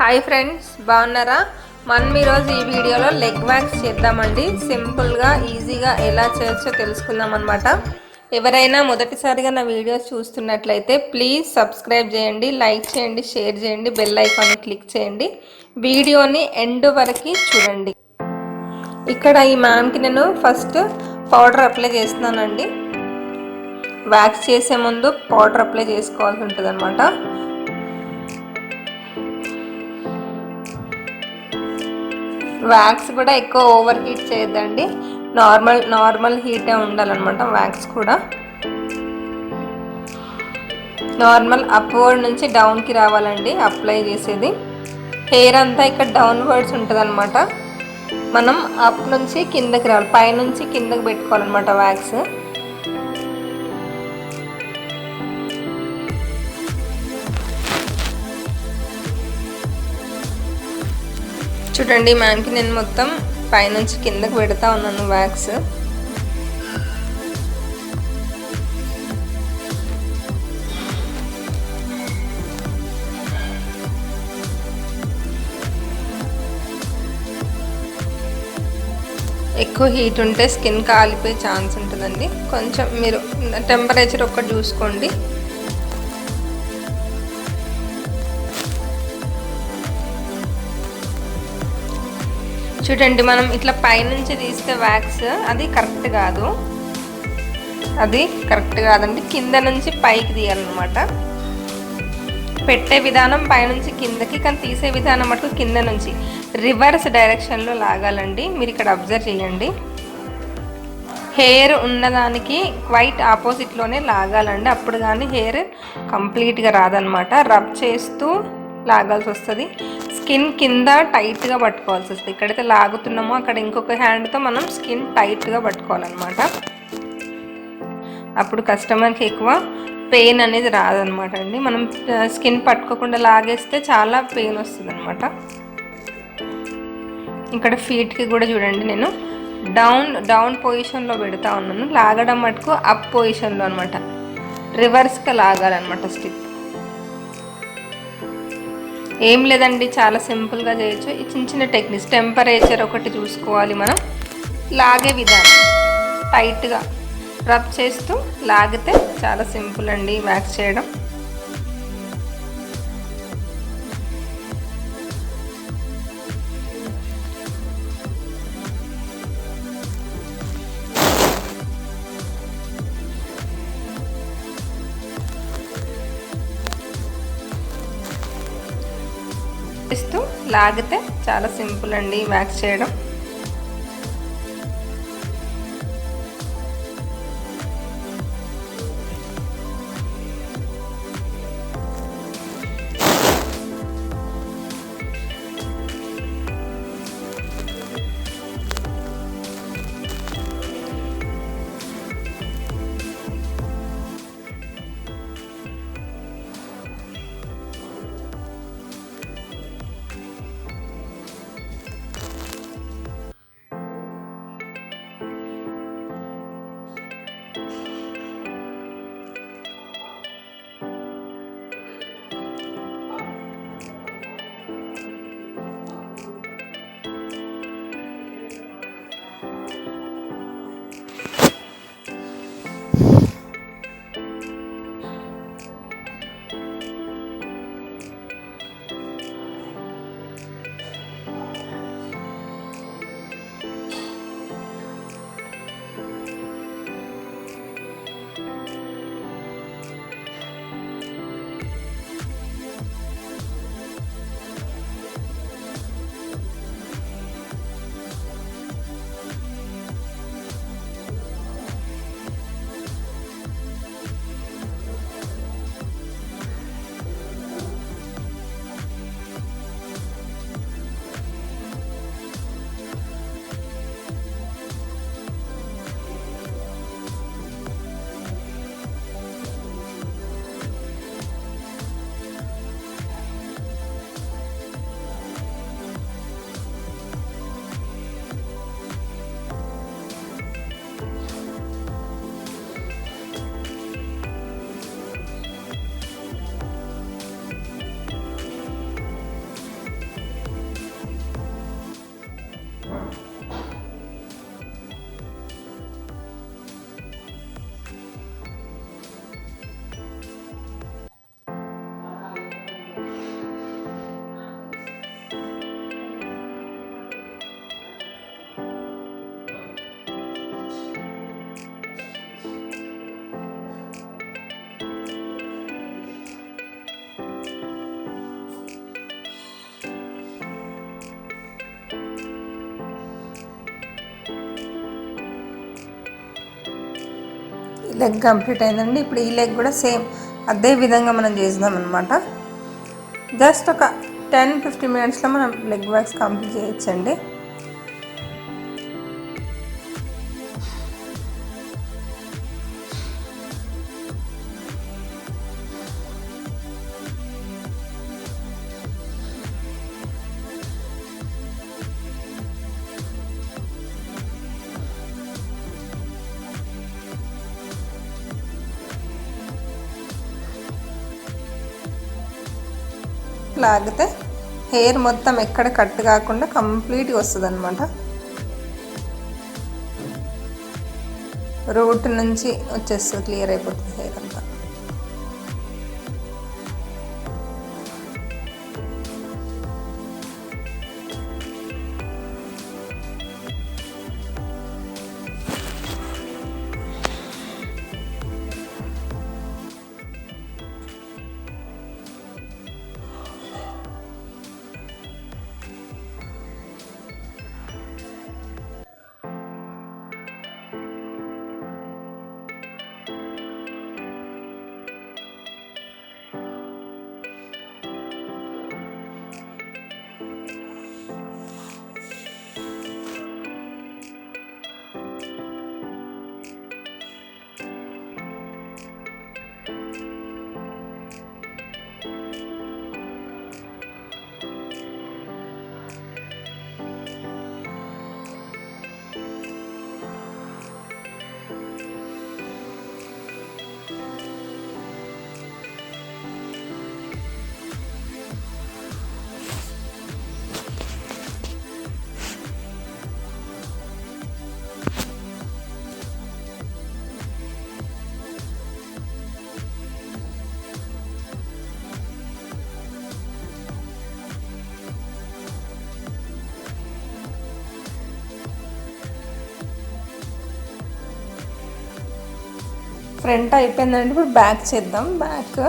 Hi friends, బాగున్నారా? మనం ఈరోజు ఈ వీడియోలో లెగ్ వ్యాక్స్ చేద్దామండి. సింపుల్గా ఈజీగా ఎలా చేయొచ్చో తెలుసుకుందాం అనమాట. ఎవరైనా మొదటిసారిగా నా వీడియోస్ చూస్తున్నట్లయితే ప్లీజ్ సబ్స్క్రైబ్ చేయండి, లైక్ చేయండి, షేర్ చేయండి, బెల్ ఐకాన్ని క్లిక్ చేయండి. వీడియోని ఎండ్ వరకు చూడండి. ఇక్కడ ఈ మ్యాన్కి నేను ఫస్ట్ పౌడర్ అప్లై చేస్తున్నానండి. వ్యాక్స్ చేసే ముందు పౌడర్ అప్లై చేసుకోవాల్సి ఉంటుంది అనమాట. వ్యాక్స్ కూడా ఎక్కువ ఓవర్ హీట్ చేయొద్దండి, నార్మల్ హీటే ఉండాలన్నమాట. వ్యాక్స్ కూడా నార్మల్ అప్వర్డ్ నుంచి డౌన్కి రావాలండి అప్లై చేసేది. హెయిర్ అంతా ఇక్కడ డౌన్వర్డ్స్ ఉంటుంది అనమాట. మనం అప్ నుంచి కిందకి రావాలి, పైనుంచి కిందకి పెట్టుకోవాలన్నమాట వ్యాక్స్. చూడండి, మ్యాన్కి నేను మొత్తం పైనుంచి కిందకి పెడతా ఉన్నాను వ్యాక్స్. ఎక్కువ హీట్ ఉంటే స్కిన్ కాలిపోయే ఛాన్స్ ఉంటుందండి. కొంచెం మీరు టెంపరేచర్ ఒక్కటి చూసుకోండి. చూడండి, మనం ఇట్లా పైనుంచి తీస్తే వ్యాక్స్ అది కరెక్ట్ కాదండి. కింద నుంచి పైకి తీయాలన్నమాట. పెట్టే విధానం పైనుంచి కిందకి, కానీ తీసే విధానం మటుకు కింద నుంచి రివర్స్ డైరెక్షన్లో లాగాలండి. మీరు ఇక్కడ అబ్జర్వ్ చేయండి. హెయిర్ ఉన్నదానికి క్వైట్ ఆపోజిట్లోనే లాగాలండి, అప్పుడు కానీ హెయిర్ కంప్లీట్గా రాదనమాట. రబ్ చేస్తూ లాగాల్సి వస్తుంది. స్కిన్ కింద టైట్గా పట్టుకోవాల్సి వస్తుంది. ఎక్కడైతే లాగుతున్నామో అక్కడ ఇంకొక హ్యాండ్తో మనం స్కిన్ టైట్గా పట్టుకోవాలన్నమాట. అప్పుడు కస్టమర్కి ఎక్కువ పెయిన్ అనేది రాదనమాట అండి. మనం స్కిన్ పట్టుకోకుండా లాగేస్తే చాలా పెయిన్ వస్తుంది అనమాట. ఇక్కడ ఫీట్కి కూడా చూడండి, నేను డౌన్ పొజిషన్లో పెడతా ఉన్నాను. లాగడం మటుకు అప్ పొజిషన్లో అనమాట. రివర్స్గా లాగాలన్నమాట స్టిక్. ఏం లేదండి, చాలా సింపుల్గా చేయొచ్చు. ఈ చిన్న టెక్నిక్స్. టెంపరేచర్ ఒకటి చూసుకోవాలి మనం. లాగే విధానం టైట్గా రబ్ చేస్తూ లాగితే చాలా సింపుల్ అండి వ్యాక్స్ చేయడం. చేస్తూ లాగితే చాలా సింపుల్ అండి వ్యాక్స్ చేయడం. లెగ్ కంప్లీట్ అయిందండి. ఇప్పుడు ఈ లెగ్ కూడా సేమ్ అదే విధంగా మనం చేద్దాం అనమాట. జస్ట్ ఒక 10-15 మినిట్స్లో మనం లెగ్ వ్యాక్స్ కంప్లీట్ చేయొచ్చండి. లాగితే హెయిర్ మొత్తం ఎక్కడ కట్ కాకుండా కంప్లీట్గా వస్తుంది అనమాట. రూట్ నుంచి వచ్చేస్తుంది, క్లియర్ అయిపోతుంది హెయిర్ అంతా. ఫ్రంట్ అయిపోయిందండి. ఇప్పుడు బ్యాక్ చేద్దాం. బ్యాక్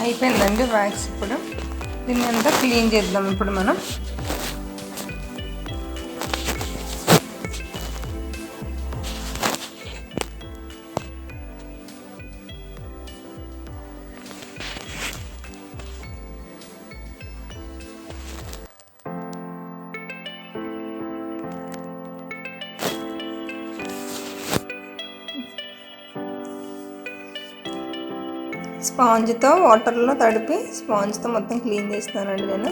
అయిపోయిందండి వ్యాక్స్. ఇప్పుడు దీన్ని అంతా క్లీన్ చేద్దాం. ఇప్పుడు మనం స్పాంజ్తో వాటర్లో తడిపి స్పాంజ్తో మొత్తం క్లీన్ చేస్తానండి నేను.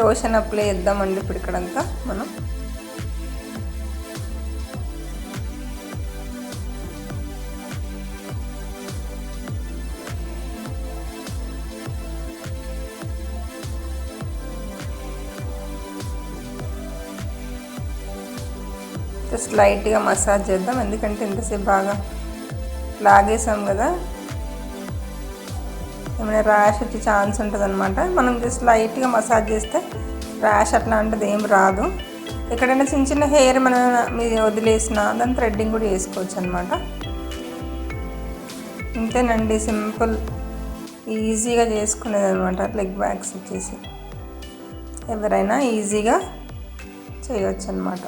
లోషన్ అప్లై చేద్దామండి ఇప్పుడు ఇక్కడంతా మనం. జస్ట్ లైట్గా మసాజ్ చేద్దాం, ఎందుకంటే ఇంతసేపు బాగా లాగేసాం కదా, ఏమైనా ర్యాష్ వచ్చే ఛాన్స్ ఉంటుంది అనమాట. మనం జస్ట్ లైట్గా మసాజ్ చేస్తే ర్యాష్ అట్లాంటిది ఏం రాదు. ఎక్కడైనా చిన్న చిన్న హెయిర్ మనం మీరు వదిలేసిన దాన్ని థ్రెడ్డింగ్ కూడా చేసుకోవచ్చు అనమాట. ఇంతేనండి, సింపుల్ ఈజీగా చేసుకునేది అనమాట. లెగ్ బ్యాక్స్ వచ్చేసి ఎవరైనా ఈజీగా చేయవచ్చు అనమాట.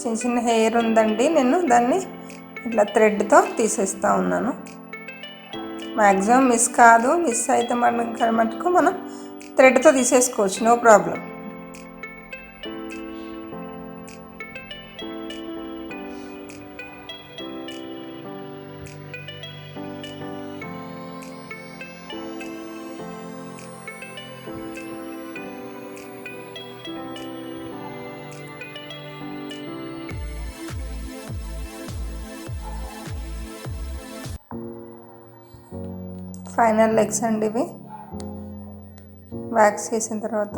చిన్న చిన్న హెయిర్ ఉందండి, నేను దాన్ని ఇట్లా థ్రెడ్తో తీసేస్తూ ఉన్నాను. మ్యాక్సిమం మిస్ కాదు, మిస్ అయితే మటుకు మనం థ్రెడ్తో తీసేసుకోవచ్చు, నో ప్రాబ్లం. ఫైనల్ లెగ్స్ అండి ఇవి వ్యాక్స్ చేసిన తర్వాత.